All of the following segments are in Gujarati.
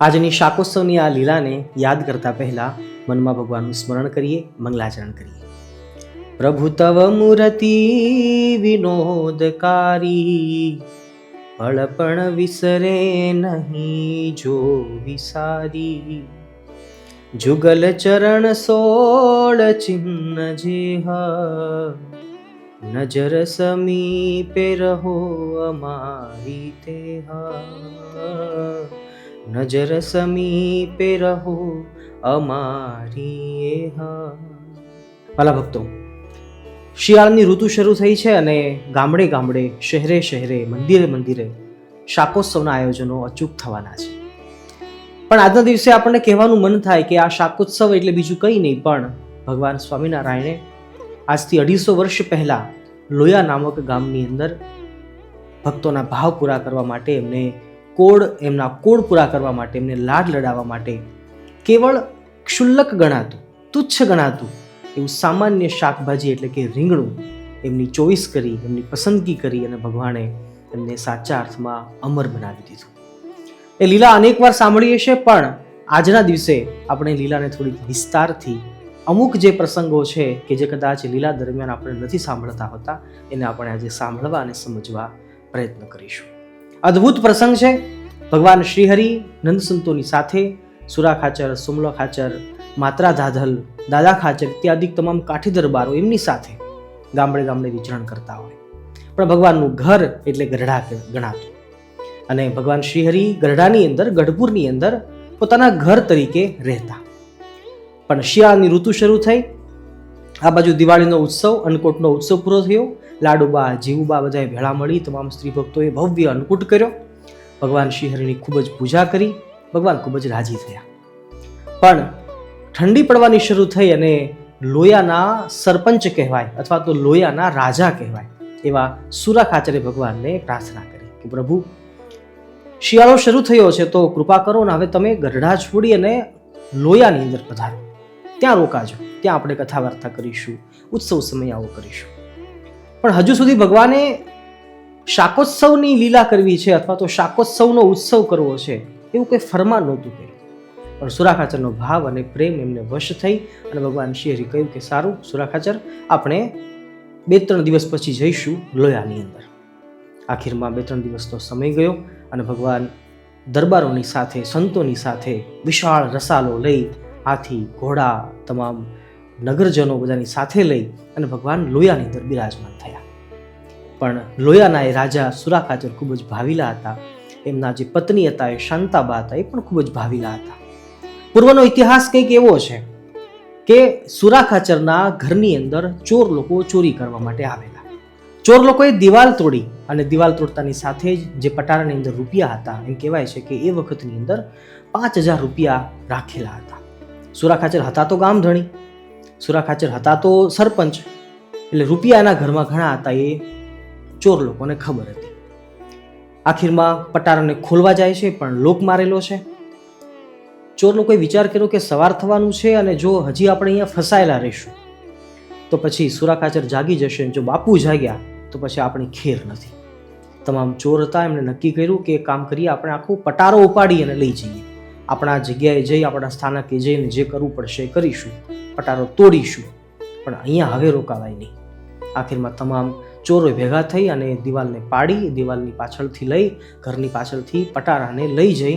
આજની શાકોત્સવની આ લીલાને યાદ કરતા પહેલા મનમાં ભગવાનનું સ્મરણ કરીએ, મંગલાચરણ કરીએ. પ્રભુ તવ મૂર્તિ વિનોદકારી, અળપણ વિસરે નહીં જો વિસારી. જુગલ ચરણ સોળ ચિહ્ન જેહ, નજર સમીપે રહો અમારી તેહ. નજર સમીપે રહો અમારી એહ. ભલા ભક્તો, શિયાળાની ઋતુ શરૂ થઈ છે અને ગામડે ગામડે, શહેરે શહેરે, મંદિરે મંદિરે શાકોત્સવના આયોજનો અચૂક થવાના છે. પણ આજના દિવસે આપણને કહેવાનું મન થાય કે આ શાકોત્સવ એટલે બીજું કંઈ નહીં, પણ ભગવાન સ્વામિનારાયણે આજથી 250 વર્ષ પહેલા લોયા નામક ગામની અંદર ભક્તોના ભાવ પૂરા કરવા માટે, એમના કોડ પૂરા કરવા માટે, એમને લાડ લડાવવા માટે કેવળ ક્ષુલ્લક ગણાતું, તુચ્છ ગણાતું એવું સામાન્ય શાકભાજી એટલે કે રીંગણું એમની ચોઈસ કરી, એમની પસંદગી કરી અને ભગવાને એમને સાચા અર્થમાં અમર બનાવી દીધું. એ લીલા અનેકવાર સાંભળીએ છીએ, પણ આજના દિવસે આપણે લીલાને થોડીક વિસ્તારથી, અમુક જે પ્રસંગો છે કે જે કદાચ લીલા દરમિયાન આપણે નથી સાંભળતા હોતા, એને આપણે આજે સાંભળવા અને સમજવા પ્રયત્ન કરીશું. અદ્ભુત પ્રસંગ છે. ભગવાન શ્રીહરિ નંદ સંતોની સાથે સુરા ખાચર, સુમલો ખાચર, માત્રા ધાધલ, દાદા ખાચર ઇત્યાદિ તમામ કાઠી દરબારો એમની સાથે ગામડે ગામડે વિચરણ કરતા હોય. પણ ભગવાનનું ઘર એટલે ગઢડા ગણાતું અને ભગવાન શ્રીહરિ ગઢડાની અંદર, ગઢપુરની અંદર પોતાના ઘર તરીકે રહેતા. પણ શિયાળાની ઋતુ શરૂ થઈ, આ બાજુ દિવાળીનો ઉત્સવ, અન્નકૂટનો ઉત્સવ પૂરો થયો. લાડુબા, જીવુબા બધાએ ભેળા મળી તમામ સ્ત્રી ભક્તોએ ભવ્ય અન્નકૂટ કર્યો. ભગવાન શ્રીહરિની ખૂબ જ પૂજા કરી. ભગવાન ખૂબ જ રાજી થયા. પણ ઠંડી પડવાની શરૂ થઈ અને લોયાના સરપંચ કહેવાય અથવા તો લોયાના રાજા કહેવાય એવા સુરા ખાચરે ભગવાનને પ્રાર્થના કરી કે પ્રભુ, શિયાળો શરૂ થયો છે તો કૃપા કરો ને હવે તમે ગઢડા છોડી અને લોયાની અંદર પધારો, ત્યાં રોકાજો, ત્યાં આપણે કથા વાર્તા કરીશું, ઉત્સવ સમયાઓ કરીશું. પણ હજુ સુધી ભગવાને શાકોત્સવની લીલા કરવી છે અથવા તો શાકોત્સવનો ઉત્સવ કરવો છે એવું કોઈ ફરમાન નહોતું કર્યું. પણ સુરા ખાચરનો ભાવ અને પ્રેમ એમને વશ થઈ અને ભગવાન શ્રીહરિ કહ્યું કે સારું સુરા ખાચર, આપણે 2-3 દિવસ પછી જઈશું લોયાની અંદર. આખીરમાં 2-3 દિવસનો સમય ગયો અને ભગવાન દરબારોની સાથે, સંતોની સાથે વિશાળ રસાલો લઈ, હાથી, ઘોડા, તમામ નગરજનો બધાની સાથે લઈ અને ભગવાન લોયાની અંદર બિરાજમાન થયા. પણ લોયાના એ રાજા સુરા ખાચર ખૂબ જ ભાવિલા હતા. એમના જે પત્ની હતા એ શાંતાબા હતા, એ પણ ખૂબ જ ભાવિલા હતા. પૂર્વનો ઇતિહાસ કંઈક એવો છે કે સુરા ખાચરના ઘરની અંદર ચોર લોકો ચોરી કરવા માટે આવેલા. ચોર લોકોએ દિવાલ તોડી અને દિવાલ તોડતાની સાથે જ જે પટારાની અંદર રૂપિયા હતા, એમ કહેવાય છે કે એ વખતની અંદર 5000 રૂપિયા રાખેલા હતા. સુરા ખાચર હતા તો ગામધણી, સુરા ખાચર હતા તો સરપંચ, એટલે રૂપિયાના ઘરમાં ઘણા હતા એ ચોર લોકોને ખબર હતી. આખીરમાં પટારાને ખોલવા જાય છે પણ લોક મારેલો છે. ચોર લોકોએ વિચાર કર્યો કે સવાર થવાનું છે અને જો હજી આપણે અહીંયા ફસાયેલા રહીશું તો પછી સુરા ખાચર જાગી જશે, જો બાપુ જાગ્યા તો પછી આપણી ખેર નથી. તમામ ચોર હતા, એમણે નક્કી કર્યું કે કામ કરીએ, આપણે આખો પટારો ઉપાડી અને લઈ જઈએ, આપણા જગ્યાએ જઈ, આપણા સ્થાનકે જઈને જે કરવું પડશે એ કરીશું, પટારો તોડીશું, પણ અહીંયા હવે રોકાવાય નહીં. આખીરમાં તમામ ચોરો ભેગા થઈ અને દિવાલને પાડી, દિવાલની પાછળથી લઈ, ઘરની પાછળથી પટારાને લઈ જઈ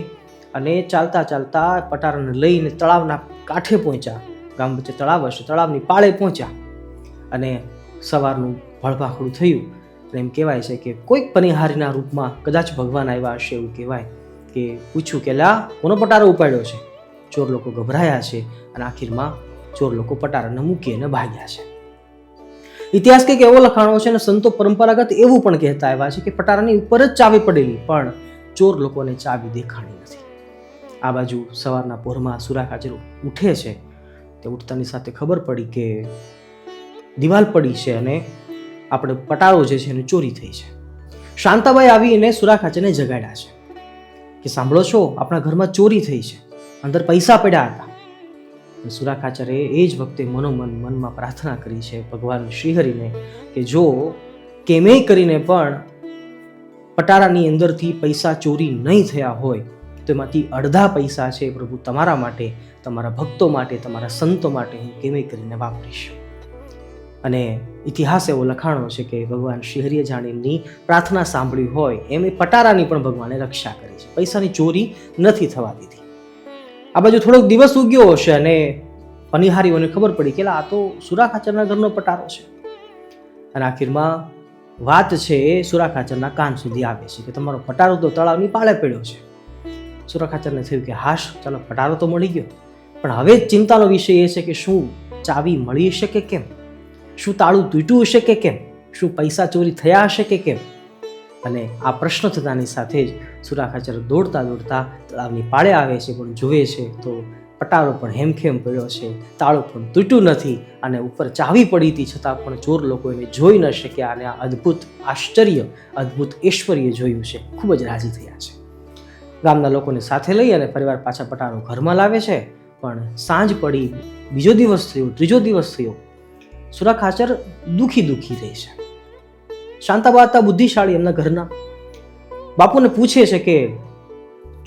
અને ચાલતા ચાલતા પટારાને લઈને તળાવના કાંઠે પહોંચ્યા. ગામ વચ્ચે તળાવ હશે, તળાવની પાળે પહોંચ્યા અને સવારનું ભળભાખડું થયું. અને એમ કહેવાય છે કે કોઈક પનિહારીના રૂપમાં કદાચ ભગવાન આવ્યા હશે એવું કહેવાય કે પૂછ્યું કે લા, કોનો પટારો ઉપાડ્યો છે? ચોર લોકો ગભરાયા છે અને આખીરમાં ચોર લોકો પટારાને મૂકી અને ભાગ્યા છે. ઇતિહાસ કંઈક એવો લખાણો છે અને સંતો પરંપરાગત એવું પણ કહેતા આવ્યા છે કે પટારાની ઉપર જ ચાવી પડેલી, પણ ચોર લોકોને ચાવી દેખાણી નથી. આ બાજુ સવારના પોરમાં સુરા ખાચર ઉઠે છે. તે ઉઠતાની સાથે ખબર પડી કે દિવાલ પડી છે અને આપણે પટારો જે છે એને ચોરી થઈ છે. શાંતાબાઈ આવીને સુરા ખાચરને જગાડ્યા છે કે સાંભળો છો, આપણા ઘરમાં ચોરી થઈ છે, અંદર પૈસા પડ્યા હતા. સુરા ખાચરે એ જ વખતે મનમાં પ્રાર્થના કરી છે ભગવાન શ્રીહરિને કે જો કેમેય કરીને પણ પટારાની અંદરથી પૈસા ચોરી નહીં થયા હોય તો એમાંથી અડધા પૈસા છે પ્રભુ તમારા માટે, તમારા ભક્તો માટે, તમારા સંતો માટે હું કેમે કરીને વાપરીશ. અને ઇતિહાસ એવો લખાણો છે કે ભગવાન શ્રીહરિએ જાણે એમની પ્રાર્થના સાંભળી હોય એમ એ પટારાની પણ ભગવાને રક્ષા કરી છે, પૈસાની ચોરી નથી થવા દીધી. આ બાજુ થોડોક દિવસ ઉગ્યો હશે અને પનિહારીઓને ખબર પડી કે આ તો સુરાખાચરના ઘરનો પટારો છે. અને આખીરમાં વાત છે એ સુરાખાચરના કાન સુધી આવે છે કે તમારો પટારો તો તળાવની પાળે પડ્યો છે. સુરાખાચરને થયું કે હાશ, ચાલો પટારો તો મળી ગયો, પણ હવે ચિંતાનો વિષય એ છે કે શું ચાવી મળી હશે કે કેમ, શું તાળું તૂટ્યું હશે કે કેમ, શું પૈસા ચોરી થયા હશે કે કેમ. અને આ પ્રશ્ન થતાની સાથે જ સુરાખાચર દોડતા દોડતા તળાવની પાળે આવે છે, પણ જુએ છે તો પટારો પણ હેમખેમ પડ્યો છે, તાળું પણ તૂટ્યું નથી અને ઉપર ચાવી પડી હતી, છતાં પણ ચોર લોકો એને જોઈ ન શક્યા અને આ અદ્ભુત આશ્ચર્ય, અદ્ભુત ઐશ્વર્ય જોયું છે. ખૂબ જ રાજી થયા છે. ગામના લોકોને સાથે લઈ અને પરિવાર પાછા પટારો ઘરમાં લાવે છે. પણ સાંજ પડી, બીજો દિવસ થયો, ત્રીજો દિવસ થયો, સુરાખાચર દુખી રહે છે. શાંતાબા હતા બુદ્ધિશાળી એમના ઘરના, બાપુને પૂછે છે કે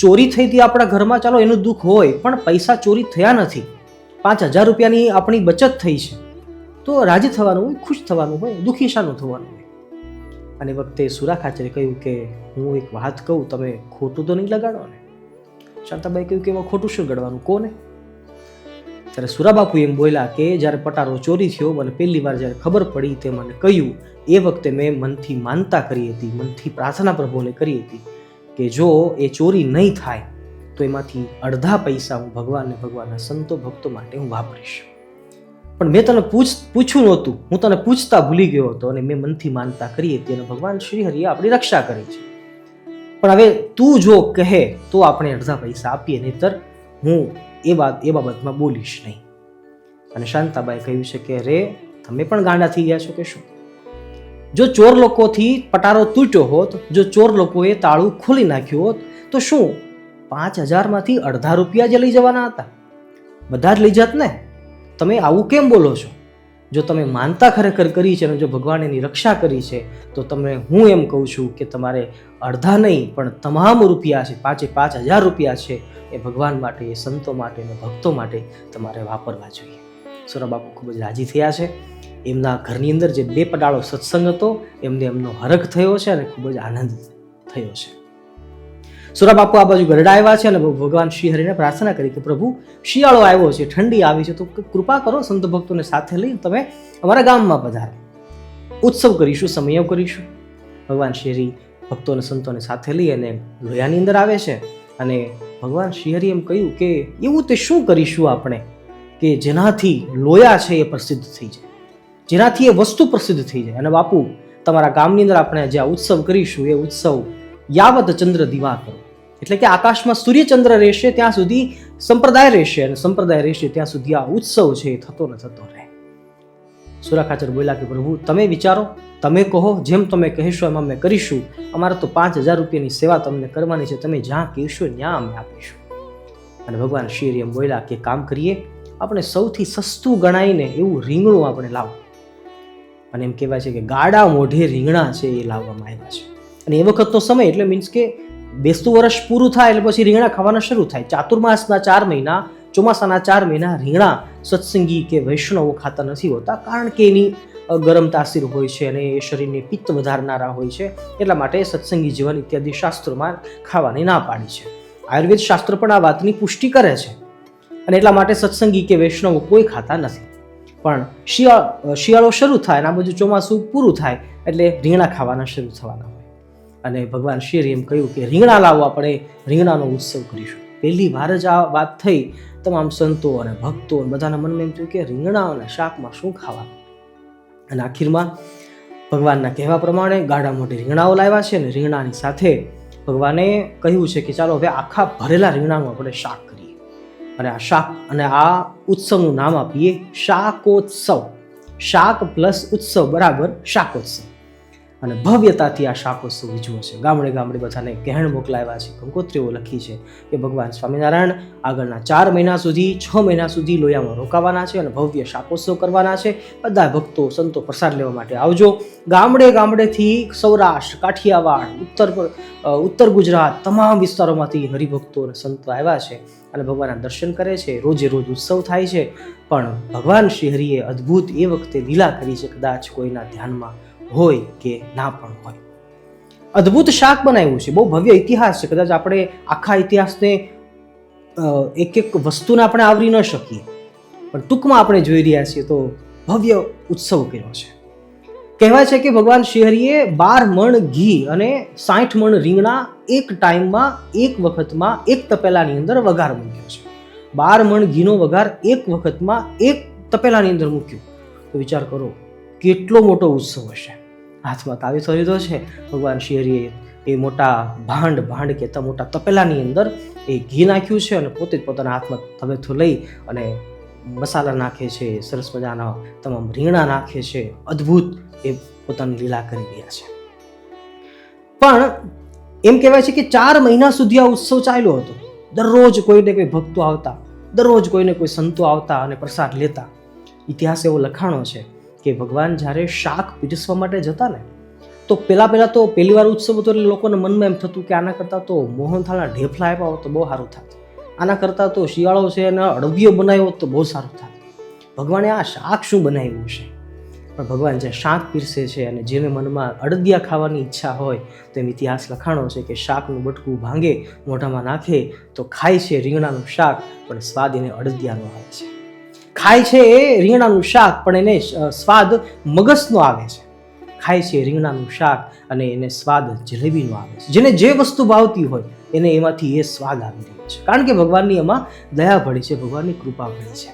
ચોરી થઈ હતી આપણા ઘરમાં, ચાલો એનું દુઃખ હોય, પણ પૈસા ચોરી થયા નથી, 5,000 રૂપિયાની આપણી બચત થઈ છે, તો રાજી થવાનું હોય, ખુશ થવાનું હોય, દુઃખી શાનું થવાનું હોય. અને વખતે સુરાખાચરે કહ્યું કે હું એક વાત કહું, તમે ખોટું તો નહીં લગાડો ને. શાંતાબાઈ કહ્યું કે એમાં ખોટું શું ગણવાનું, કોને? ત્યારે સુરાબાપુ એમ બોલ્યા કે જ્યારે પટારો ચોરી થયો, મને પહેલી વાર જ્યારે ખબર પડી તે મને કહ્યું, એ વખતે મેં મનથી માનતા કરી હતી, મનથી પ્રાર્થના પ્રભુને કરી હતી કે જો એ ચોરી નહીં થાય તો એમાંથી અડધા પૈસા હું ભગવાનને, ભગવાનના સંતો ભક્તો માટે હું વાપરીશ. પણ મેં તને પૂછ્યું નહોતું, હું તને પૂછતા ભૂલી ગયો હતો અને મેં મનથી માનતા કરી હતી અને ભગવાન શ્રી હરિએ આપણી રક્ષા કરી છે. પણ હવે તું જો કહે તો આપણે અડધા પૈસા આપીએ, નહીતર હું એ બાબતમાં બોલીશ નહીં. અને શાંતાબાઈ કહ્યું છે કે રે, તમે પણ ગાંડા થઈ ગયા છો કે શું? જો ચોર લોકોથી પટારો તૂટ્યો હોત, જો ચોર લોકોએ તાળું ખોલી નાખ્યું હોત, તો શું 5,000માંથી અડધા રૂપિયા જ લઈ જવાના હતા? બધા જ લઈ જાત ને. તમે આવું કેમ બોલો છો? જો તમે માનતા ખરેખર કરી છે અને જો ભગવાન એની રક્ષા કરી છે, તો તમને હું એમ કહું છું કે તમારે અડધા નહીં પણ તમામ રૂપિયા છે, 5,000 રૂપિયા છે, એ ભગવાન માટે, એ સંતો માટે અને ભક્તો માટે તમારે વાપરવા જોઈએ. સુરાબાપુ ખૂબ જ રાજી થયા છે. એમના ઘરની અંદર જે 2 પડાળો સત્સંગ હતો એમને એમનો હરખ થયો છે અને ખૂબ જ આનંદ થયો છે. સુરાબાપુ આ બાજુ ગરડા આવ્યા છે અને ભગવાન શ્રી હરિને પ્રાર્થના કરી કે પ્રભુ, શિયાળો આવ્યો છે, ઠંડી આવી છે, તો કૃપા કરો, સંત ભક્તોને સાથે લઈ તમે અમારા ગામમાં પધારો, ઉત્સવ કરીશું, સમયવ કરીશું. ભગવાન શ્રી હરિ ભક્તોને સંતોને સાથે લઈ અને લોયાની અંદર આવે છે અને ભગવાન શ્રી હરિ એમ કહ્યું કે એવું તે શું કરીશું આપણે કે જેનાથી લોયા છે એ પ્રસિદ્ધ થઈ જાય, જેનાથી એ વસ્તુ પ્રસિદ્ધ થઈ જાય. અને બાપુ, તમારા ગામની અંદર આપણે જે ઉત્સવ કરીશું એ ઉત્સવ યાવત ચંદ્ર દિવા કરો, એટલે કે આકાશમાં સૂર્યચંદ્ર રહેશે ત્યાં સુધી સંપ્રદાય રહેશે, અને સંપ્રદાય રહેશે ત્યાં સુધી આ ઉત્સવ છે એ થતો ને થતો રહે. સુરાખાચર બોલ્યા કે પ્રભુ, તમે વિચારો, તમે કહો, જેમ તમે કહેશો એમ અમે કરીશું. અમારે તો 5,000 રૂપિયાની સેવા તમને કરવાની છે, તમે જ્યાં કહેશો ત્યાં અમે આપીશું. અને ભગવાન શ્રી એમ બોલ્યા કે કામ કરીએ, આપણે સૌથી સસ્તું ગણાઈને એવું રીંગણું આપણે લાવો. અને એમ કહેવાય છે કે ગાડા મોઢે રીંગણા છે એ લાવવામાં આવ્યા છે. અને એ વખતનો સમય એટલે મીન્સ કે બેસતું વર્ષ પૂરું થાય એટલે પછી રીંગણા ખાવાના શરૂ થાય. ચાતુર્માસના 4 મહિના, ચોમાસાના 4 મહિના રીંગણા સત્સંગી કે વૈષ્ણવો ખાતા નથી હોતા, કારણ કે એની ગરમ તાસીર હોય છે અને એ શરીરને પિત્ત વધારનારા હોય છે. એટલા માટે સત્સંગી જીવન ઇત્યાદિ શાસ્ત્રોમાં ખાવાની ના પાડી છે. આયુર્વેદ શાસ્ત્ર પણ આ વાતની પુષ્ટિ કરે છે અને એટલા માટે સત્સંગી કે વૈષ્ણવો કોઈ ખાતા નથી. પણ શિયાળો શરૂ થાય અને આ બધું ચોમાસું પૂરું થાય એટલે રીંગણા ખાવાના શરૂ થવાના હોય. અને ભગવાન શ્રી એમ કહ્યું કે રીંગણા લાવો, આપણે રીંગણાનો ઉત્સવ કરીશું. પહેલી વાર જ આ વાત થઈ, તમામ સંતો અને ભક્તો બધાના મનમાં એમ થયું કે રીંગણા અને શાકમાં શું ખાવાનું. અને આખીરમાં ભગવાનના કહેવા પ્રમાણે ગાડા મોઢે રીંગણાઓ લાવ્યા છે અને રીંગણાની સાથે ભગવાને કહ્યું છે કે ચાલો હવે આખા ભરેલા રીંગણાનું આપણે શાક કરીએ. અને આ શાક અને આ ઉત્સવનું નામ આપીએ શાકોત્સવ. શાક પ્લસ ઉત્સવ બરાબર શાકોત્સવ. અને ભવ્યતાથી આ શાકોત્સવ ઉજવો છે. ગામડે ગામડે બધાને કહેણ મોકલાવ્યા છે, કંકોત્રીઓ લખી છે કે ભગવાન સ્વામિનારાયણ આગળના 4 મહિના સુધી 6 મહિના સુધી લોયામાં રોકાવાના છે અને ભવ્ય શાકોત્સવ કરવાના છે. બધા ભક્તો સંતો પ્રસાદ લેવા માટે આવજો. ગામડે ગામડેથી સૌરાષ્ટ્ર, કાઠિયાવાડ, ઉત્તર ગુજરાત તમામ વિસ્તારોમાંથી હરિભક્તો અને સંતો આવ્યા છે અને ભગવાનના દર્શન કરે છે. રોજે રોજ ઉત્સવ થાય છે. પણ ભગવાન શ્રી હરિએ અદ્ભુત એ વખતે લીલા કરી છે, કદાચ કોઈના ધ્યાનમાં હોય કે ના પણ હોય. અદ્ભુત શાક બનાવ્યું છે, બહુ ભવ્ય ઇતિહાસ છે. કદાચ આપણે આખા ઇતિહાસને એક એક વસ્તુને આપણે આવરી ન શકીએ, પણ ટૂંકમાં આપણે જોઈ રહ્યા છીએ તો ભવ્ય ઉત્સવ કર્યો છે. કહેવાય છે કે ભગવાન શ્રી હરિએ 12 મણ ઘી અને 60 મણ રીંગણા એક ટાઈમમાં, એક વખતમાં, એક તપેલાની અંદર વઘાર મૂક્યો છે. 12 મણ ઘીનો વઘાર એક વખતમાં એક તપેલાની અંદર મૂક્યો. તો વિચાર કરો કેટલો મોટો ઉત્સવ હશે. હાથમાં તાવીથો લીધો છે. ભગવાન શ્રી હરિએ એ મોટા ભાંડ કહેતા મોટા તપેલાની અંદર એ ઘી નાખ્યું છે અને પોતે જ પોતાના હાથમાં તવેથો લઈ અને મસાલા નાખે છે, સરસ મજાના તમામ રીંગણા નાખે છે. અદ્ભુત એ પોતાની લીલા કરી રહ્યા છે. પણ એમ કહેવાય છે કે 4 મહિના સુધી આ ઉત્સવ ચાલ્યો હતો. દરરોજ કોઈને કોઈ ભક્તો આવતા, દરરોજ કોઈને કોઈ સંતો આવતા અને પ્રસાદ લેતા. ઇતિહાસ એવો લખાણો છે કે ભગવાન જ્યારે શાક પીરસવા માટે જતા ને, તો પહેલા તો પહેલી વાર ઉત્સવ હતો એટલે લોકોને મનમાં એમ થતું કે આના કરતાં તો મોહનથાળના ઢેફલા આપ્યા હોત તો બહુ સારું થાત, આના કરતાં તો શિયાળો છે અને અડદિયો બનાવ્યો હોત તો બહુ સારું થાત. ભગવાને આ શાક શું બનાવ્યું છે? પણ ભગવાન જે શાક પીરસે છે અને જેને મનમાં અડદિયા ખાવાની ઈચ્છા હોય તો એમ ઇતિહાસ લખાણો છે કે શાકનું બટકું ભાંગે, મોઢામાં નાખે તો ખાય છે રીંગણાનું શાક, પણ સ્વાદ એને અડદિયાનો આવે છે. ખાય છે એ રીંગણાનું શાક પણ એને સ્વાદ મગજનો આવે છે. ખાય છે રીંગણાનું શાક અને એને સ્વાદ જલેબીનો આવે છે. જેને જે વસ્તુ ભાવતી હોય એને એમાંથી એ સ્વાદ આવી રહ્યો છે, કારણ કે ભગવાનની એમાં દયા ભળી છે, ભગવાનની કૃપા ભળી છે.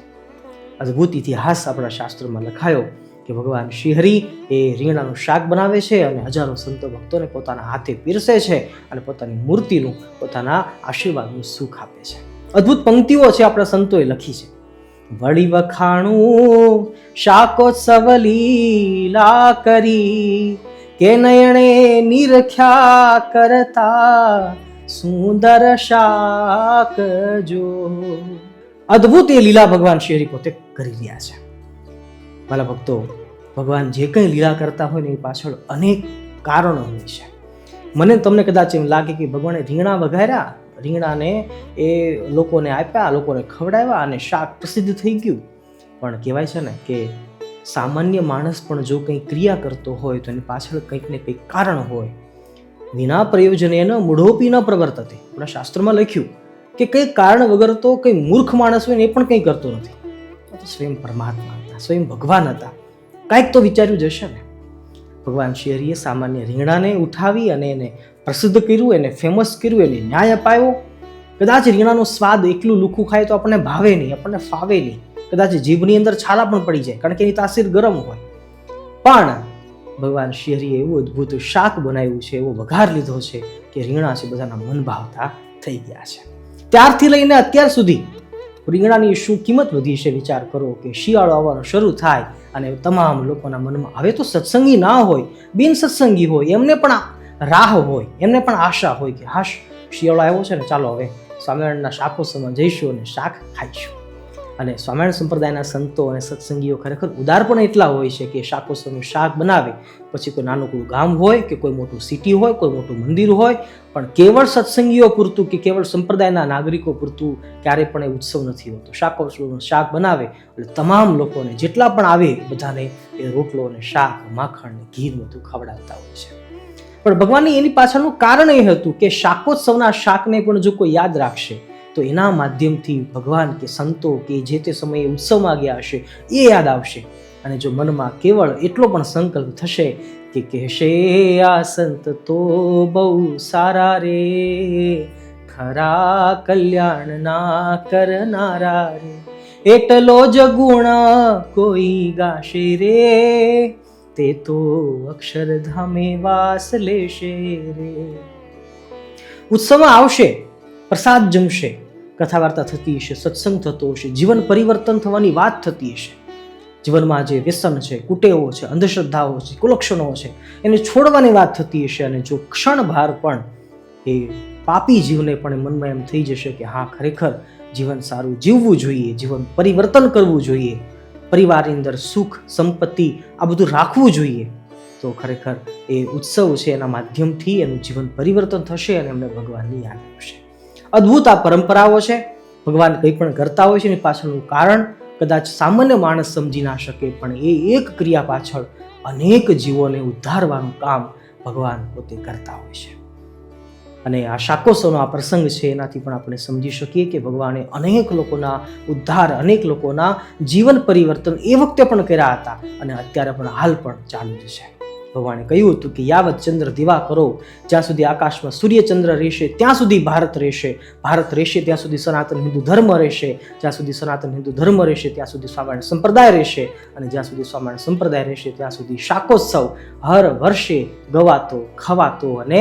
અદ્ભુત ઇતિહાસ આપણા શાસ્ત્રોમાં લખાયો કે ભગવાન શ્રી હરિ એ રીંગણાનું શાક બનાવે છે અને હજારો સંતો ભક્તોને પોતાના હાથે પીરસે છે અને પોતાની મૂર્તિનું, પોતાના આશીર્વાદનું સુખ આપે છે. અદ્ભુત પંક્તિઓ છે આપણા સંતોએ લખી છે. વળી વખાણું શાકોત્સવ લીલા કરી, કે નયણે નિરખ્યા કરતા સુંદર શાક જો. અદ્ભુત એ લીલા ભગવાન શ્રી હરિ પોતે કરી રહ્યા છે. મારા ભક્તો, ભગવાન જે કંઈ લીલા કરતા હોય ને એ પાછળ અનેક કારણો હોય છે. મને તમને કદાચ એમ લાગે કે ભગવાને રીંગણા વઘાર્યા, રીંગણાને એ લોકોને આપ્યા, લોકોને ખવડાવ્યા અને શાક પ્રસિદ્ધ થઈ ગયું. પણ કહેવાય છે ને કે સામાન્ય માણસ પણ જો કંઈ ક્રિયા કરતો હોય તો એની પાછળ કંઈક ને કંઈક કારણ હોય. વિના પ્રયોજનેન મૂઢોપી ન પ્રવર્તતે. આપણા શાસ્ત્રમાં લખ્યું કે કંઈ કારણ વગર તો કંઈ મૂર્ખ માણસ હોય ને એ પણ કંઈ કરતો નથી. તો સ્વયં પરમાત્મા હતા, સ્વયં ભગવાન હતા, કાંઈક તો વિચાર્યું જશે ને. ભગવાન શ્રી હરિએ સામાન્ય રીંગણાને ઉઠાવી અને એને પ્રસિદ્ધ કર્યું, એને ફેમસ કર્યું, એને ન્યાય અપાયો. કદાચ રીંગણાનો સ્વાદ એકલું લુખું ખાય તો આપણને ભાવે નહીં, આપણને ફાવે નહીં, કદાચ જીભની અંદર છાલા પણ પડી જાય, કારણ કે એની તાસીર ગરમ હોય. પણ ભગવાન શ્રી હરિએ એવું અદ્ભુત શાક બનાવ્યું છે, એવો વઘાર લીધો છે કે રીંગણા છે બધાના મન ભાવતા થઈ ગયા છે. ત્યારથી લઈને અત્યાર સુધી રીંગણાની શું કિંમત વધી છે વિચાર કરો કે શિયાળો આવવાનો શરૂ થાય અને તમામ લોકોના મનમાં, હવે તો સત્સંગી ના હોય, બિન સત્સંગી હોય, એમને પણ રાહ હોય, એમને પણ આશા હોય કે હાશ શિયાળો આવ્યો છે ને, ચાલો હવે સ્વામિનારાયણના શાકોત્સવમાં જઈશું અને શાક ખાઈશું. અને સ્વામિનારાયણ સંપ્રદાયના સંતો અને સત્સંગીઓ ખરેખર ઉદાર પણ એટલા હોય છે કે શાકોત્સવનું શાક બનાવે, પછી કોઈ નાનકડું ગામ હોય કે કોઈ મોટું સિટી હોય, કોઈ મોટું મંદિર હોય, પણ કેવળ સત્સંગીઓ પૂરતું કે કેવળ સંપ્રદાયના નાગરિકો પૂરતું ક્યારેય પણ એ ઉત્સવ નથી હોતો. શાકોત્સવનું શાક બનાવે એટલે તમામ લોકોને જેટલા પણ આવે બધાને એ રોટલો અને શાક, માખણ ને ઘી બધું ખવડાવતા હોય છે. પણ ભગવાનની એની પાછળનું કારણ એ હતું કે શાકોત્સવના શાકને પણ જો કોઈ યાદ રાખશે તો એના માધ્યમથી ભગવાન કે સંતો કે જે તે સમયે ઉત્સવમાં ગયા હશે એ યાદ આવશે. અને જો મનમાં કેવળ એટલો પણ સંકલ્પ થશે કે કહેશે આ સંત તો બહુ સારા રે, ખરા કલ્યાણ ના કરનારા રે, એટલો જ ગુણ કોઈ ગાશે રે, તે તો અક્ષરધામે વાસ લેશે રે. ઉત્સવમાં આવશે, પ્રસાદ જમશે, કથા વાર્તા થતી હશે, સત્સંગ થતો હશે, જીવન પરિવર્તન થવાની વાત થતી હશે, જીવનમાં જે વ્યસન છે, કુટેવો છે, અંધશ્રદ્ધાઓ છે, કુલક્ષણો છે, એને છોડવાની વાત થતી હશે અને જો ક્ષણભર પણ એ પાપી જીવને પણ મનમાં એમ થઈ જશે કે હા, ખરેખર જીવન સારું જીવવું જોઈએ, જીવન પરિવર્તન કરવું જોઈએ, પરિવારની અંદર સુખ સંપત્તિ આ બધું રાખવું જોઈએ, તો ખરેખર એ ઉત્સવ છે એના માધ્યમથી એનું જીવન પરિવર્તન થશે અને એમને ભગવાનની યાદ આવશે. અદ્ભુત આ પરંપરાઓ છે. ભગવાન કંઈ પણ કરતા હોય છે એની પાછળનું કારણ કદાચ સામાન્ય માણસ સમજી ના શકે, પણ એ એક ક્રિયા પાછળ અનેક જીવોને ઉદ્ધારવાનું કામ ભગવાન પોતે કરતા હોય છે. અને આ શાકોત્સવનો આ પ્રસંગ છે એનાથી પણ આપણે સમજી શકીએ કે ભગવાને અનેક લોકોના ઉદ્ધાર, અનેક લોકોના જીવન પરિવર્તન એ વખતે પણ કર્યા હતા અને અત્યારે પણ હાલ પણ ચાલુ જ છે. ભગવાને કહ્યું હતું કે યાવત ચંદ્ર દિવા કરો, જ્યાં સુધી આકાશમાં સૂર્ય ચંદ્ર રહેશે ત્યાં સુધી ભારત રહેશે, ભારત રહેશે ત્યાં સુધી સનાતન હિન્દુ ધર્મ રહેશે, જ્યાં સુધી સનાતન હિન્દુ ધર્મ રહેશે ત્યાં સુધી સ્વામિનારાયણ સંપ્રદાય રહેશે, અને જ્યાં સુધી સ્વામિનારાયણ સંપ્રદાય રહેશે ત્યાં સુધી શાકોત્સવ હર વર્ષે ગવાતો, ખવાતો અને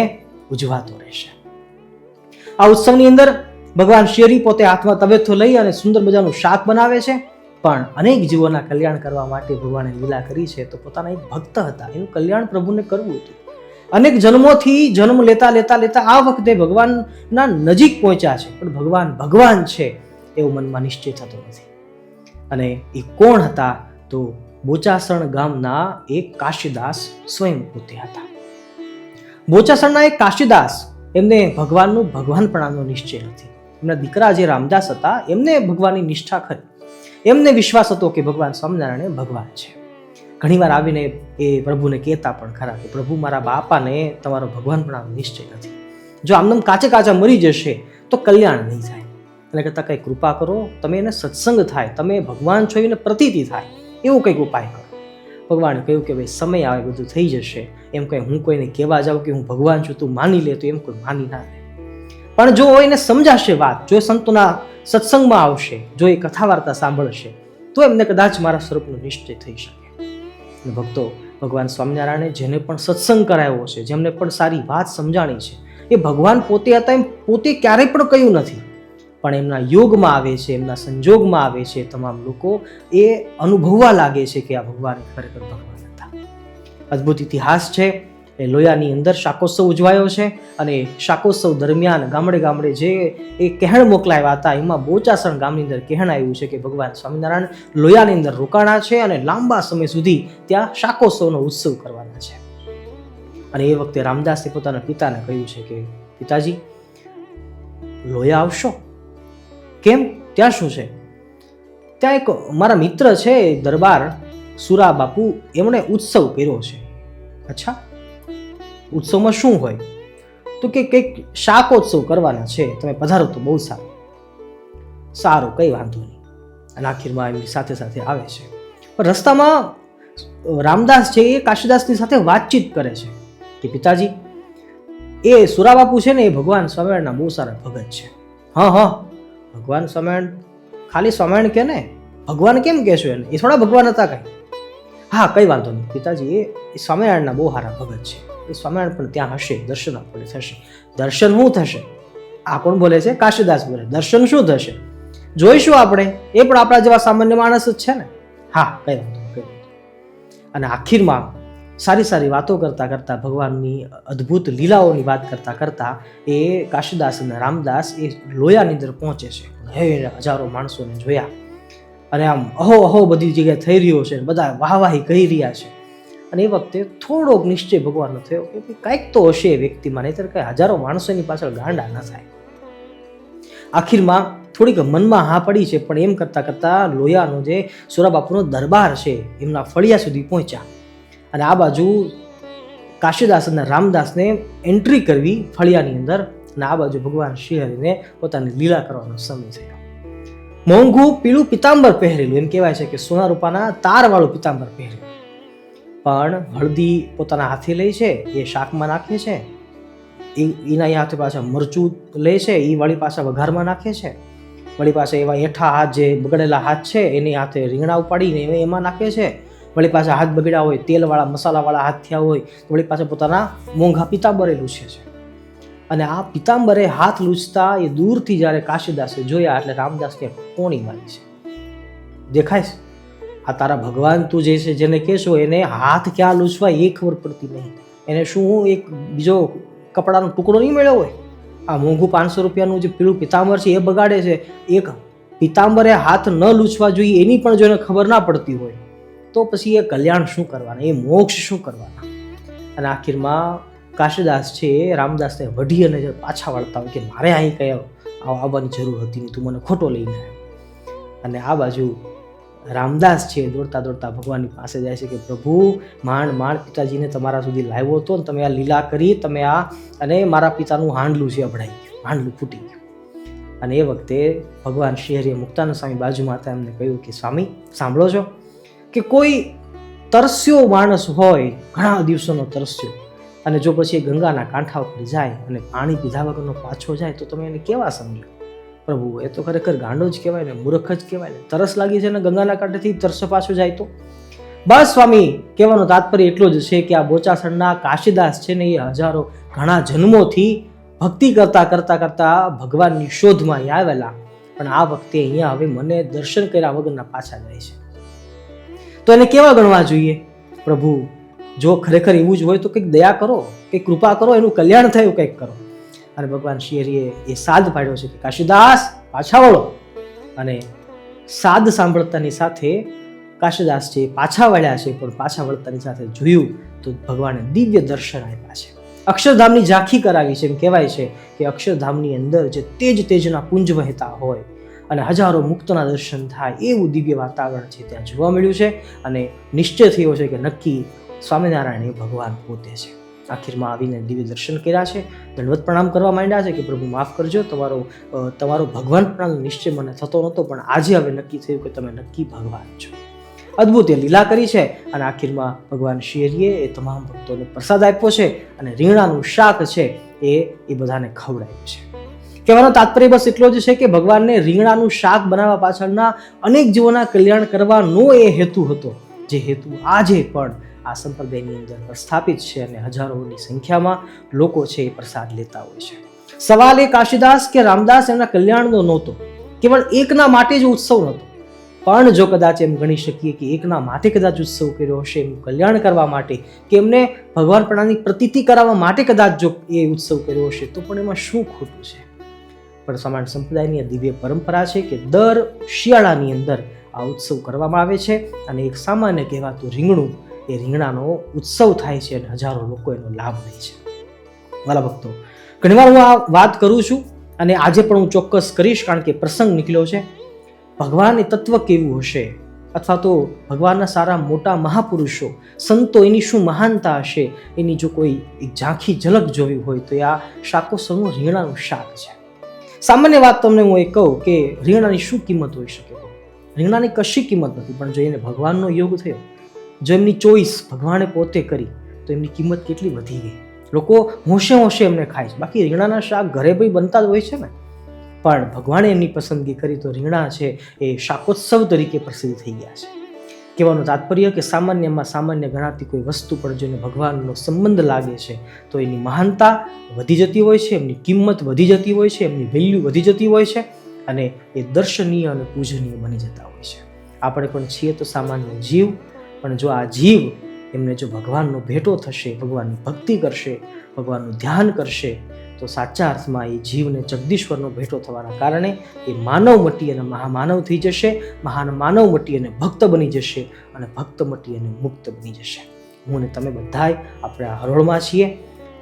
ઉજવાતો રહેશે. આ ઉત્સવની અંદર ભગવાન શ્રી પોતે હાથમાં તવેથો લઈ અને સુંદર મજાનું શાક બનાવે છે, પણ અનેક જીવોના કલ્યાણ કરવા માટે ભગવાને લીલા કરી છે. તો પોતાના એક ભક્ત હતા, એનું કલ્યાણ પ્રભુને કરવું હતું. અનેક જન્મોથી જન્મ લેતા લેતા લેતા આ વખતે ભગવાનના નજીક પહોંચ્યા છે, પણ ભગવાન ભગવાન છે એવું મનમાં નિશ્ચય થતો નથી. અને એ કોણ હતા? તો બોચાસણ ગામના એક કાશીદાસ સ્વયં પોતે હતા. બોચાસણના એક કાશીદાસ, એમને ભગવાનનું ભગવાનપણાનો નિશ્ચય નથી. એમના દીકરા જે રામદાસ હતા એમને ભગવાનની નિષ્ઠા ખરી, એમને વિશ્વાસ હતો કે ભગવાન સ્વામિનારાયણ ભગવાન છે. ઘણીવાર આવીને એ પ્રભુને કહેતા પણ ખરા કે પ્રભુ, મારા બાપાને તમારો ભગવાનપણાનો નિશ્ચય નથી, જો આમનામ કાચે કાચા મરી જશે તો કલ્યાણ નહીં થાય, એને કરતાં કંઈ કૃપા કરો, તમે એને સત્સંગ થાય, તમે ભગવાન છો એને પ્રતીતિ થાય, એવું કંઈક ઉપાય કરો. ભગવાને કહ્યું કે ભાઈ સમય આવે બધું થઈ જશે, એમ કંઈ હું કોઈને કહેવા જાઉં કે હું ભગવાન છું તું માની લે તો એમ કોઈ માની ના લે. પણ જો એને સમજાશે વાત, જો સંતોના સત્સંગમાં આવશે, જો એ કથા વાર્તા સાંભળશે, તો એમને કદાચ મારા સ્વરૂપનો નિશ્ચય થઈ શકે. અને ભક્તો, ભગવાન સ્વામિનારાયણે જેને પણ સત્સંગ કરાવ્યો છે, જેમને પણ સારી વાત સમજાણી છે, એ ભગવાન પોતે હતા એમ પોતે ક્યારેય પણ કહ્યું નથી, પણ એમના યોગમાં આવે છે, એમના સંજોગમાં આવે છે, તમામ લોકો એ અનુભવવા લાગે છે કે આ ભગવાન ખરેખર ભગવાન હતા. અદ્ભુત ઇતિહાસ છે. એ લોયાની અંદર શાકોત્સવ ઉજવાયો છે અને શાકોત્સવ દરમિયાન ગામડે ગામડે જે એ કહેણ મોકલાવ્યા હતા, એમાં બોચાસણ ગામની અંદર કહેણ આવ્યું છે કે ભગવાન સ્વામિનારાયણ લોયાની અંદર રોકાણા છે અને લાંબા સમય સુધી ત્યાં શાકોત્સવનો ઉત્સવ કરવાના છે. અને એ વખતે રામદાસે પોતાના પિતાને કહ્યું છે કે પિતાજી, લોયા આવશો? કેમ, ત્યાં શું છે? ત્યાં એક મારા મિત્ર છે દરબાર સુરા બાપુ, એમણે ઉત્સવ કર્યો છે. અચ્છા, ઉત્સવમાં શું હોય? તો કે કંઈક શાકોત્સવ કરવાના છે, તમે પધારો તો બહુ સારું. સારું, કંઈ વાંધો નહીં. અને આખીરમાં એમની સાથે સાથે આવે છે. પણ રસ્તામાં રામદાસ છે એ કાશીદાસની સાથે વાતચીત કરે છે કે પિતાજી, એ સુરાબાપુ છે ને એ ભગવાન સ્વામિનારાયણના બહુ સારા ભગત છે. હા હા, ભગવાન સ્વામિનારાયણ? ખાલી સ્વામિનારાયણ કે ને, ભગવાન કેમ કહેશો એને? એ થોડા ભગવાન હતા કંઈ? હા, કંઈ વાંધો નહીં પિતાજી, એ સ્વામિનારાયણના બહુ સારા ભગત છે, એ સ્વામિનારાયણ પણ ત્યાં હશે, દર્શન આપણે થશે. દર્શન શું થશે? આ કોણ બોલે છે? કાશીદાસ બોલે. દર્શન શું થશે? જોઈશું આપણે, એ પણ આપણા જેવા સામાન્ય માણસ જ છે ને. હા, કઈ વાંધો નહીં. અને આખીરમાં સારી સારી વાતો કરતા કરતા, ભગવાનની અદ્ભુત લીલાઓની વાત કરતા કરતા એ કાશીદાસ અને રામદાસ એ લોયાની અંદર પહોંચે છે. હે, હજારો માણસોને જોયા અને આમ અહો અહો બધી જગ્યાએ થઈ રહ્યો છે, બધા વાહવાહી કહી રહ્યા છે. અને એ વખતે થોડોક નિશ્ચય ભગવાનનો થયો કે કંઈક તો હશે એ વ્યક્તિમાં, નહીંતર કંઈ હજારો માણસોની પાછળ ગાંડા ન થાય. આખીરમાં થોડીક મનમાં હા પડી છે, પણ એમ કરતાં કરતાં લોયાનો જે સુરાબાપુનો દરબાર છે એમના ફળિયા સુધી પહોંચ્યા. અને આ બાજુ કાશીદાસ અને રામદાસને એન્ટ્રી કરવી ફળિયાની અંદર, અને આ બાજુ ભગવાન શ્રીહરિને પોતાની લીલા કરવાનો સમય થયો. મોંઘું પીળું પિતાંબર પહેરેલું, એમ કહેવાય છે કે સોના રૂપાના તારવાળું પિતાંબર પહેરેલું, પણ હળદી પોતાના હાથે લે છે, એ શાકમાં નાખે છે, એના હાથે પાછા મરચું લે છે, એ વળી પાછા વઘારમાં નાખે છે, વળી પાછા એવા એઠા હાથ જે બગડેલા હાથ છે એની હાથે રીંગણા ઉપાડીને એમાં નાખે છે, વળી પાછા હાથ બગડ્યા હોય, તેલવાળા મસાલાવાળા હાથ થયા હોય તો વળી પાછા પોતાના મોંઘા પિતાંબરે લૂછે છે. અને આ પિતાંબરે હાથ લૂછતા એ દૂરથી જ્યારે કાશીદાસે જોયા એટલે રામદાસને પોણી મારી છે. દેખાય છે આ તારા ભગવાન તું જે છે જેને કહેશો એને હાથ ક્યાં લૂછવા એ ખબર પડતી નહીં. એને શું એક બીજો કપડાનો ટુકડો નહીં મળ્યો હોય? આ મોંઘું 500 રૂપિયાનું જે પેલું પિતાંબર છે એ બગાડે છે. એક પિતાંબરે હાથ ન લૂછવા જોઈએ એની પણ જો એને ખબર ના પડતી હોય તો પછી એ કલ્યાણ શું કરવાના, એ મોક્ષ શું કરવાના? અને આખીરમાં કાશીદાસ છે એ રામદાસને વઢી અને પાછા વળતા હોય કે મારે અહીં કઈ આવવાની જરૂર હતી નહીં, તું મને ખોટો લઈને આવ્યો. અને આ બાજુ રામદાસ છે દોડતા દોડતા ભગવાનની પાસે જાય છે કે પ્રભુ માંડ પિતાજીને તમારા સુધી લાવ્યો હતો ને તમે આ લીલા કરી, તમે આ અને મારા પિતાનું હાંડલું છે અભડાઈ ગયું, હાંડલું ફૂટી ગયું. અને એ વખતે ભગવાન શ્રી હરિએ મુક્તાનંદ સ્વામી બાજુમાં હતા એમને કહ્યું કે સ્વામી સાંભળો છો કે કોઈ તરસ્યો માણસ હોય, ઘણા દિવસોનો તરસ્યો, અને જો પછી ગંગાના કાંઠા ઉપર જાય અને પાણી પીધા વગરનો પાછો જાય તો તમે એને કેવા સમજો? પ્રભુ એ તો ખરેખર ગાંડો જ કહેવાય ને, મૂર્ખ જ કહેવાય ને. તરસ લાગી છે ને ગંગાના કાંઠેથી તરસો પાછો જાય તો? બસ સ્વામી કહેવાનો તાત્પર્ય એટલો જ છે કે આ બોચાસણના કાશીદાસ છે ને એ હજારો ઘણા જન્મોથી ભક્તિ કરતા ભગવાનની શોધમાં આવેલા, પણ આ વખતે અહીંયા હવે મને દર્શન કર્યા વગરના પાછા જાય છે. તો એને કેવા ગણવા જોઈએ? પ્રભુ જો ખરેખર એવું જ હોય તો કંઈક દયા કરો, કંઈક કૃપા કરો, એનું કલ્યાણ થયું કંઈક કરો. અને ભગવાન શ્રી હરિએ એ સાદ પાડ્યો છે કે કાશીદાસ પાછા વળો. અને સાદ સાંભળતાની સાથે કાશીદાસ છે પાછા વળ્યા છે, પણ પાછા વળતાની સાથે જોયું તો ભગવાને દિવ્ય દર્શન આપ્યા છે, અક્ષરધામની ઝાંખી કરાવી છે. એમ કહેવાય છે કે અક્ષરધામની અંદર જે તેજના પુંજ વહેતા હોય અને હજારો મુક્તના દર્શન થાય એવું દિવ્ય વાતાવરણ છે ત્યાં જોવા મળ્યું છે. અને નિશ્ચય થયો છે કે નક્કી સ્વામિનારાયણ એ ભગવાન પોતે છે. આખીરમાં આવીને દિવ્ય દર્શન કર્યા છે, દંડવત પ્રણામ કરવા માંડ્યા છે કે પ્રભુ માફ કરજો, તમારો ભગવાન પ્રણામ નિશ્ચય મને થતો નહોતો, પણ આજે હવે નક્કી થયું કે તમે નક્કી ભગવાન છો. અદ્ભુત એ લીલા કરી છે. અને આખીરમાં ભગવાન શ્રી હરિએ એ તમામ ભક્તોને પ્રસાદ આપ્યો છે અને રીંગણાનું શાક છે એ બધાને ખવડાવ્યું છે. કહેવાનો તાત્પર્ય બસ એટલો જ છે કે ભગવાનને રીંગણાનું શાક બનાવવા પાછળના અનેક જીવોના કલ્યાણ કરવાનો એ હેતુ હતો, જે હેતુ આજે પણ આ સંપ્રદાયની અંદર પ્રસ્થાપિત છે અને હજારોની સંખ્યામાં લોકો છે એ પ્રસાદ લેતા હોય છે. સવાલ એ કાશીદાસ કે રામદાસ એમના કલ્યાણનો નહોતો, કેવળ એકના માટે જ ઉત્સવ નહોતો, પણ જો કદાચ એમ ગણી શકીએ કે એકના માટે કદાચ ઉત્સવ કર્યો હશે, એમનું કલ્યાણ કરવા માટે કે એમને ભગવાન પ્રણાની પ્રતીતિ કરાવવા માટે કદાચ જો એ ઉત્સવ કર્યો હશે તો પણ એમાં શું ખોટું છે? પણ સમાન સંપ્રદાયની આ દિવ્ય પરંપરા છે કે દર શિયાળાની અંદર આ ઉત્સવ કરવામાં આવે છે અને એક સામાન્ય કહેવાતું રીંગણું, એ રીંગણાનો ઉત્સવ થાય છે અને હજારો લોકો એનો લાભ લે છે. વાલા ભક્તો, ઘણીવાર હું આ વાત કરું છું અને આજે પણ હું ચોક્કસ કરીશ, કારણ કે પ્રસંગ નીકળ્યો છે. ભગવાન એ તત્વ કેવું હશે, અથવા તો ભગવાનના સારા મોટા મહાપુરુષો સંતો એની શું મહાનતા હશે, એની જો કોઈ એક ઝાંખી ઝલક જોવી હોય તો આ શાકોત્સવનું રીંગણાનું શાક છે. સામાન્ય વાત તમને હું એ કહું કે રીંગણાની શું કિંમત હોઈ શકે? રીંગણાની કશી કિંમત નથી, પણ જો એને ભગવાનનો યોગ થયો, જો એમની ચોઈસ ભગવાને પોતે કરી તો એમની કિંમત કેટલી વધી ગઈ. લોકો હોંશે એમને ખાય છે. બાકી રીંગણાના શાક ઘરે ભાઈ બનતા જ હોય છે ને, પણ ભગવાને એમની પસંદગી કરી તો રીંગણા છે એ શાકોત્સવ તરીકે પ્રસિદ્ધ થઈ ગયા છે. કહેવાનું તાત્પર્ય કે સામાન્યમાં સામાન્ય ગણાતી કોઈ વસ્તુ પણ જેને ભગવાનનો સંબંધ લાગે છે તો એની મહાનતા વધી જતી હોય છે, એમની કિંમત વધી જતી હોય છે, એમની વેલ્યુ વધી જતી હોય છે અને એ દર્શનીય અને પૂજનીય બની જતા હોય છે. આપણે પણ છીએ તો સામાન્ય જીવ, પણ જો આ જીવ એમને જો ભગવાનનો ભેટો થશે, ભગવાનની ભક્તિ કરશે, ભગવાનનું ધ્યાન કરશે તો સાચા અર્થમાં એ જીવને જગદીશ્વરનો ભેટો થવાના કારણે એ માનવ મટી અને મહામાનવ થઈ જશે, મહાન માનવ મટી અને ભક્ત બની જશે અને ભક્ત મટી અને મુક્ત બની જશે. હું અને તમે બધાય આપણે આ હરોળમાં છીએ.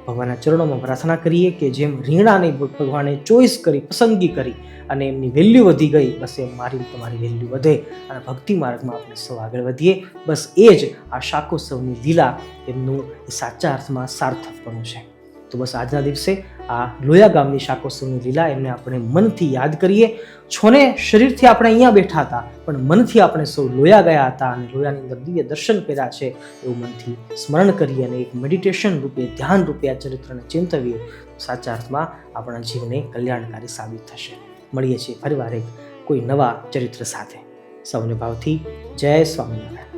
ભગવાનના ચરણોમાં પ્રાર્થના કરીએ કે જેમ રીંગણાને ભગવાને ચોઈસ કરી, પસંદગી કરી અને એમની વેલ્યુ વધી ગઈ, બસ એમ મારી તમારી વેલ્યુ વધે અને ભક્તિ માર્ગમાં આપણે સૌ આગળ વધીએ. બસ એ જ આ શાકોત્સવની લીલા એમનું સાચા અર્થમાં સાર્થકપણું છે. તો બસ આજના દિવસે આ લોયા ગામની શાકોત્સવની લીલા એમને આપણે મનથી યાદ કરીએ. છોને શરીરથી આપણે અહીંયા બેઠા હતા, પણ મનથી આપણે સૌ લોયા ગયા હતા અને લોયાની અંદર દિવ્ય દર્શન કર્યા છે એવું મનથી સ્મરણ કરીએ અને એક મેડિટેશન રૂપે, ધ્યાન રૂપે આ ચરિત્રને ચિંતવીએ. સાચા અર્થમાં આપણા જીવને કલ્યાણકારી સાબિત થશે. મળીએ છીએ ફરીવાર એક કોઈ નવા ચરિત્ર સાથે. સૌને ભાવથી જય સ્વામિનારાયણ.